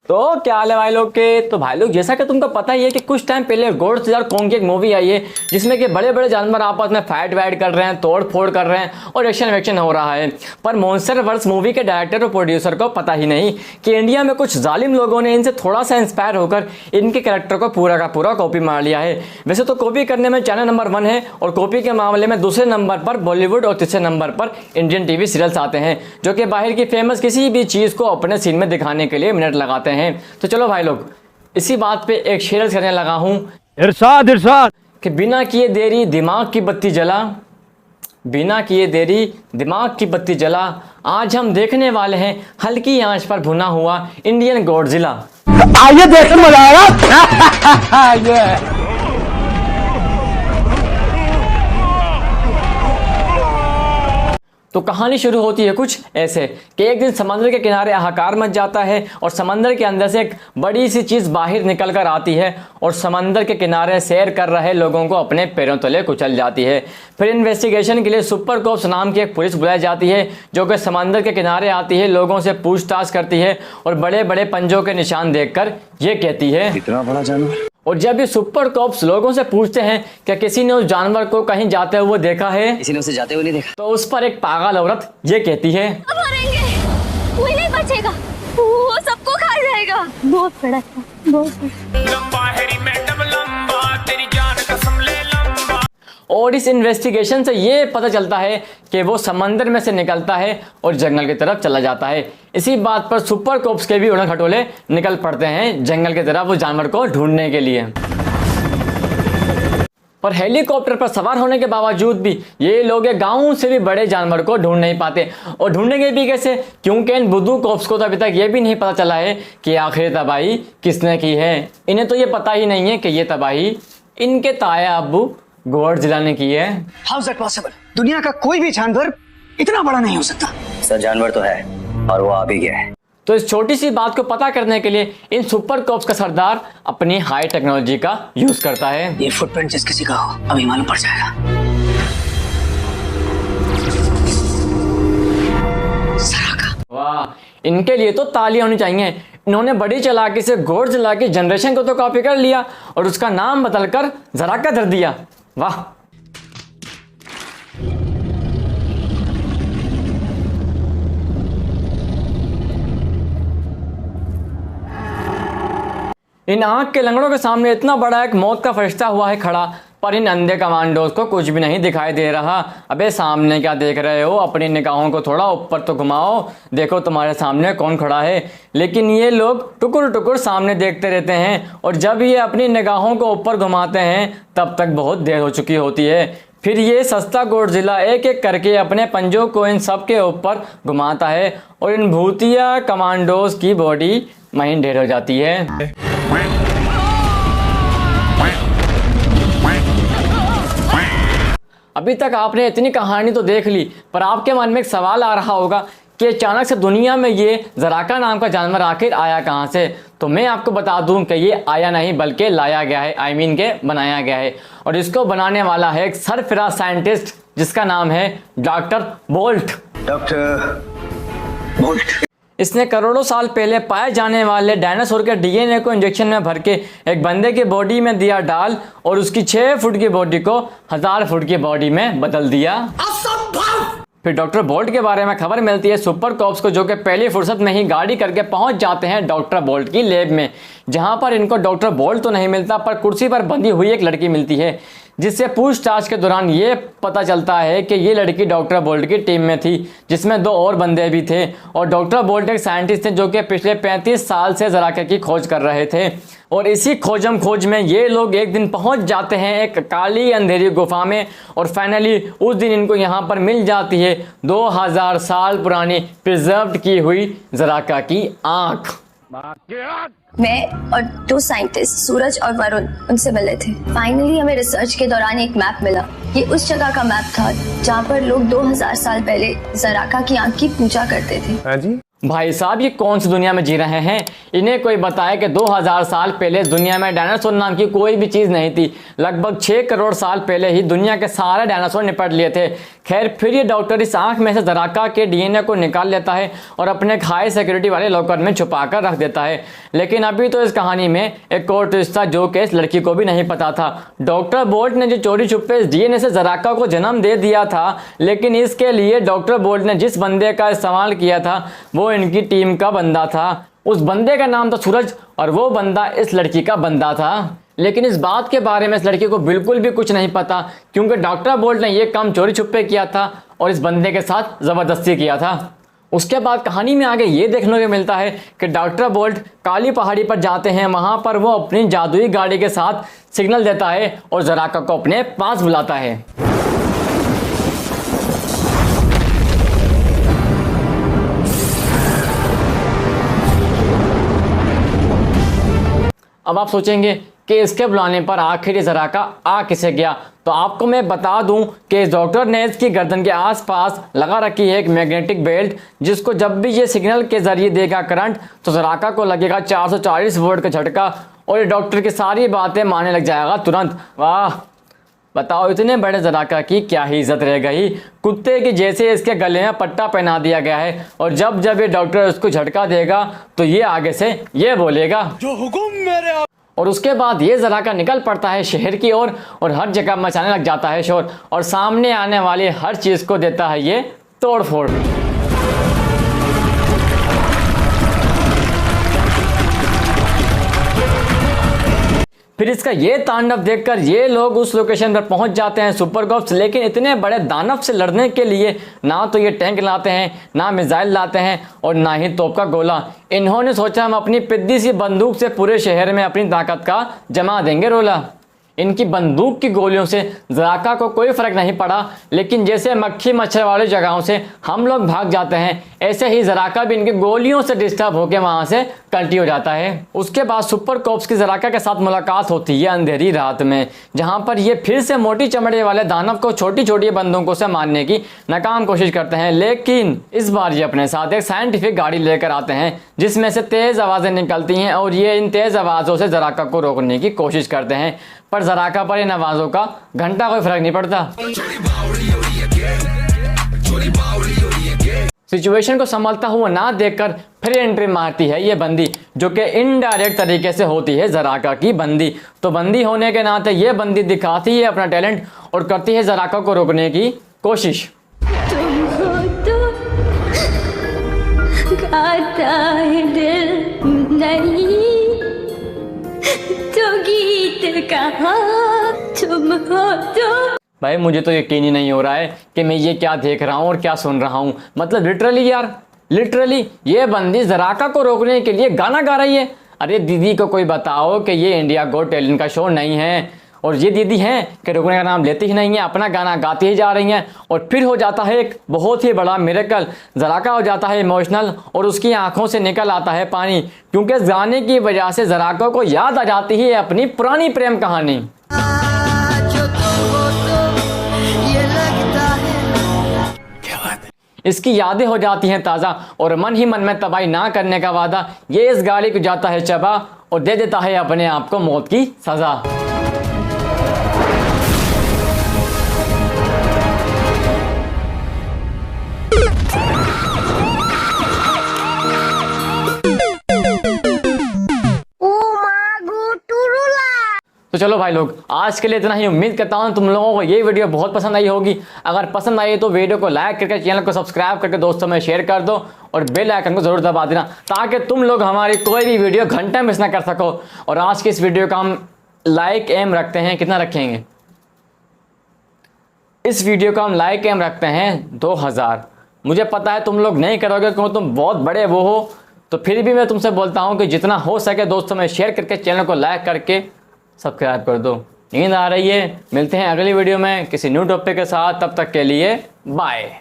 तो क्या हाल है भाई लोग के। तो भाई लोग जैसा कि तुमको पता ही है कि कुछ टाइम पहले गॉडजिला कॉन्ग की एक मूवी आई है जिसमें कि बड़े बड़े जानवर आपस में फाइट वाइट कर रहे हैं, तोड़ फोड़ कर रहे हैं और एक्शन वैक्शन हो रहा है। पर मॉन्स्टरवर्स मूवी के डायरेक्टर और प्रोड्यूसर को पता ही नहीं कि इंडिया में कुछ जालिम लोगों ने इनसे थोड़ा सा इंस्पायर होकर इनके कैरेक्टर को पूरा का पूरा कॉपी मार लिया है। वैसे तो कॉपी करने में चाइना नंबर 1 है और कॉपी के मामले में दूसरे नंबर पर बॉलीवुड और तीसरे नंबर पर इंडियन टीवी सीरियल्स आते हैं जो कि बाहर की फेमस किसी भी चीज़ को अपने सीन में दिखाने के लिए मिनट लगाते हैं। तो चलो भाई लोग इसी बात पे एक शेर करने लगा हूं। इरशाद इरशाद कि बिना किए देरी दिमाग की बत्ती जला, बिना किए देरी दिमाग की बत्ती जला। आज हम देखने वाले हैं हल्की आंच पर भुना हुआ इंडियन गॉडजिला। आइए देखने मजा आएगा। तो कहानी शुरू होती है कुछ ऐसे कि एक दिन समंदर के किनारे हाहाकार मच जाता है और समंदर के अंदर से एक बड़ी सी चीज़ बाहर निकल कर आती है और समंदर के किनारे सैर कर रहे लोगों को अपने पैरों तले कुचल जाती है। फिर इन्वेस्टिगेशन के लिए सुपर कोप्स नाम की एक पुलिस बुलाई जाती है जो कि समंदर के किनारे आती है, लोगों से पूछताछ करती है और बड़े बड़े पंजों के निशान देखकर ये कहती है इतना बड़ा जानवर। और जब ये सुपर कॉप्स लोगों से पूछते हैं क्या किसी ने उस जानवर को कहीं जाते हुए देखा है, किसी ने उसे जाते हुए नहीं देखा, तो उस पर एक पागल औरत ये कहती है कोई नहीं बचेगा, वो सबको खा जाएगा। बहुत बड़ा है, बहुत बड़ा। और इस इन्वेस्टिगेशन से ये पता चलता है कि वो समंदर में से निकलता है और जंगल की तरफ चला जाता है। इसी बात पर सुपर कोप्स के भी उड़न खटोले निकल पड़ते हैं जंगल की तरफ वो जानवर को ढूंढने के लिए। पर हेलीकॉप्टर पर सवार होने के बावजूद भी ये लोग गांव से भी बड़े जानवर को ढूंढ नहीं पाते। और ढूंढेंगे भी कैसे, क्योंकि इन बुद्धू कोप्स को तो अभी तक ये भी नहीं पता चला है कि आखिर तबाही किसने की है। इन्हें तो ये पता ही नहीं है कि ये तबाही इनके ताया अब्बू गॉडजिला ने की है। How is that possible? दुनिया का कोई भी जानवर इतना बड़ा नहीं हो सकता। सर जानवर तो है और वो आ भी गया है। तो इस छोटी सी बात को पता करने के लिए इन सुपर कॉप्स का सरदार अपनी हाई टेक्नोलॉजी का यूज करता है। ये फुटप्रिंट जिस किसी का हो अभी मालूम पड़ जाएगा। वाह, इनके लिए तो तालियां होनी चाहिए। इन्होंने बड़ी चालाकी से गॉडजिला की जनरेशन को तो कॉपी कर लिया और उसका नाम बदलकर ज़राका धर दिया। वाह। इन आंख के लंगड़ों के सामने इतना बड़ा एक मौत का फरिश्ता हुआ है खड़ा, पर इन अंधे कमांडोज को कुछ भी नहीं दिखाई दे रहा। अबे सामने क्या देख रहे हो, अपनी निगाहों को थोड़ा ऊपर तो घुमाओ, देखो तुम्हारे सामने कौन खड़ा है। लेकिन ये लोग टुकुर टुकुर सामने देखते रहते हैं और जब ये अपनी निगाहों को ऊपर घुमाते हैं तब तक बहुत देर हो चुकी होती है। फिर ये सस्ता गॉडजिला एक एक करके अपने पंजों को इन सब के ऊपर घुमाता है और इन भूतिया कमांडोज की बॉडी वहीं ढेर हो जाती है। अभी तक आपने इतनी कहानी तो देख ली, पर आपके मन में एक सवाल आ रहा होगा कि अचानक से दुनिया में ये ज़राका नाम का जानवर आखिर आया कहाँ से। तो मैं आपको बता दूं कि ये आया नहीं बल्कि लाया गया है, के बनाया गया है। और इसको बनाने वाला है एक सरफराज साइंटिस्ट जिसका नाम है डॉक्टर बोल्ट। डॉक्टर बोल्ट इसने करोड़ों साल पहले पाए जाने वाले डायनासोर के डीएनए को इंजेक्शन में भर के एक बंदे की बॉडी में दिया डाल और उसकी 6 फुट की बॉडी को 1000 फुट की बॉडी में बदल दिया। फिर डॉक्टर बोल्ट के बारे में खबर मिलती है सुपर कॉप्स को, जो कि पहली फुर्सत में ही गाड़ी करके पहुंच जाते हैं डॉक्टर बोल्ट की लैब में, जहां पर इनको डॉक्टर बोल्ट तो नहीं मिलता पर कुर्सी पर बंधी हुई एक लड़की मिलती है, जिससे पूछताछ के दौरान ये पता चलता है कि ये लड़की डॉक्टर बोल्ट की टीम में थी, जिसमें 2 और बंदे भी थे। और डॉक्टर बोल्ट एक साइंटिस्ट थे जो कि पिछले 35 साल से ज़राका की खोज कर रहे थे। और इसी खोज में ये लोग एक दिन पहुंच जाते हैं एक काली अंधेरी गुफा में और फाइनली उस दिन इनको यहाँ पर मिल जाती है 2000 साल पुरानी प्रिजर्व्ड की हुई ज़राका की आँख। मैं और 2 साइंटिस्ट सूरज और वरुण उनसे मिले थे। फाइनली हमें रिसर्च के दौरान एक मैप मिला। ये उस जगह का मैप था जहाँ पर लोग 2000 साल पहले ज़राका की आंख की पूजा करते थे। हाँ जी। भाई साहब ये कौन सी दुनिया में जी रहे हैं। इन्हें कोई बताए कि 2000 साल पहले इस दुनिया में डायनासोर नाम की कोई भी चीज़ नहीं थी। लगभग 6 करोड़ साल पहले ही दुनिया के सारे डायनासोर निपट लिए थे। खैर फिर ये डॉक्टर इस आँख में से जराका के डीएनए को निकाल लेता है और अपने हाई सिक्योरिटी वाले लॉकर में छुपा कर रख देता है। लेकिन अभी तो इस कहानी में एक और ट्विस्ट था जो कि इस लड़की को भी नहीं पता था। डॉक्टर बोल्ट ने जो चोरी छुपे इस डीएनए से जराका को जन्म दे दिया था, लेकिन इसके लिए डॉक्टर बोल्ट ने जिस बंदे का इस्तेमाल किया था वो इनकी टीम का बंदा था। उस बंदे का नाम था सूरज और वो बंदा इस लड़की का बंदा था। लेकिन इस बात के बारे में इस लड़की को बिल्कुल भी कुछ नहीं पता, क्योंकि डॉक्टर बोल्ट ने यह काम चोरी छुपे किया था और इस बंदे के साथ ज़बरदस्ती किया था। उसके बाद कहानी में आगे ये देखने को मिलता है कि डॉक्टर बोल्ट काली पहाड़ी पर जाते हैं। वहाँ पर वो अपनी जादुई गाड़ी के साथ सिग्नल देता है और जराका को अपने पास बुलाता है। अब आप सोचेंगे कि इसके बुलाने पर आखिर ये जराका आ किसे गया, तो आपको मैं बता दूं कि इस डॉक्टर ने इसकी गर्दन के आसपास लगा रखी है एक मैग्नेटिक बेल्ट, जिसको जब भी ये सिग्नल के जरिए देगा करंट तो जराका को लगेगा 440 वोल्ट का झटका और ये डॉक्टर की सारी बातें मानने लग जाएगा तुरंत। वाह बताओ, इतने बड़े जराका की क्या ही इज्जत रह गई। कुत्ते की जैसे इसके गले में पट्टा पहना दिया गया है और जब जब ये डॉक्टर उसको झटका देगा तो ये आगे से ये बोलेगा जो हुकुम मेरे। और उसके बाद ये जराका निकल पड़ता है शहर की ओर और हर जगह मचाने लग जाता है शोर और सामने आने वाली हर चीज़ को देता है ये तोड़ फोड़। फिर इसका ये तांडव देखकर ये लोग उस लोकेशन पर पहुंच जाते हैं सुपर कॉप्स। लेकिन इतने बड़े दानव से लड़ने के लिए ना तो ये टैंक लाते हैं, ना मिसाइल लाते हैं और ना ही तोप का गोला। इन्होंने सोचा हम अपनी पिद्दी सी बंदूक से पूरे शहर में अपनी ताकत का जमा देंगे रोला। इनकी बंदूक की गोलियों से जराका को कोई फर्क नहीं पड़ा, लेकिन जैसे मक्खी मच्छर वाली जगहों से हम लोग भाग जाते हैं ऐसे ही जराका भी इनकी गोलियों से डिस्टर्ब होकर वहां से कल्टी हो जाता है। उसके बाद सुपर कॉप्स की जराका के साथ मुलाकात होती है अंधेरी रात में, जहां पर ये फिर से मोटी चमड़े वाले दानव को छोटी छोटी बंदूकों से मारने की नाकाम कोशिश करते हैं। लेकिन इस बार ये अपने साथ एक साइंटिफिक गाड़ी लेकर आते हैं जिसमें से तेज आवाजें निकलती हैं और ये इन तेज आवाजों से जराका को रोकने की कोशिश करते हैं, पर जराका पर इन आवाजों का घंटा कोई फर्क नहीं पड़ता। सिचुएशन को संभालता हुआ ना देखकर फिर एंट्री मारती है ये बंदी, जो कि इनडायरेक्ट तरीके से होती है जराका की बंदी। तो बंदी होने के नाते ये बंदी दिखाती है अपना टैलेंट और करती है जराका को रोकने की कोशिश। तुम हो तो गाता है दिल नहीं तो गीत कहा तुम हो तो। भाई मुझे तो यकीन ही नहीं हो रहा है कि मैं ये क्या देख रहा हूँ और क्या सुन रहा हूँ। मतलब लिटरली यार, लिटरली ये बंदी जराका को रोकने के लिए गाना गा रही है। अरे दीदी को कोई बताओ कि ये इंडिया गॉट टैलेंट का शो नहीं है और ये दीदी हैं कि रोकने का नाम लेती ही नहीं है, अपना गाना गाती ही जा रही हैं। और फिर हो जाता है एक बहुत ही बड़ा मिरेकल, जराका हो जाता है इमोशनल और उसकी आंखों से निकल आता है पानी, क्योंकि इस गाने की वजह से जराका को याद आ जाती है अपनी पुरानी प्रेम कहानी। इसकी यादें हो जाती हैं ताज़ा और मन ही मन में तबाही ना करने का वादा ये इस गाड़ी को जाता है चबा और दे देता है अपने आप को मौत की सजा। तो चलो भाई लोग, आज के लिए इतना ही। उम्मीद करता हूँ तुम लोगों को ये वीडियो बहुत पसंद आई होगी। अगर पसंद आई तो वीडियो को लाइक करके चैनल को सब्सक्राइब करके दोस्तों में शेयर कर दो और बेल आइकन को जरूर दबा देना ताकि तुम लोग हमारी कोई भी वीडियो घंटे मिस ना कर सको। और आज की इस वीडियो का हम लाइक एम रखते हैं, कितना रखेंगे? इस वीडियो का हम लाइक एम रखते हैं 2000। मुझे पता है तुम लोग नहीं करोगे क्योंकि तुम बहुत बड़े वो हो, तो फिर भी मैं तुमसे बोलता हूँ कि जितना हो सके दोस्तों में शेयर करके चैनल को लाइक करके सब्सक्राइब कर दो। नींद आ रही है, मिलते हैं अगली वीडियो में किसी न्यू टॉपिक के साथ। तब तक के लिए बाय।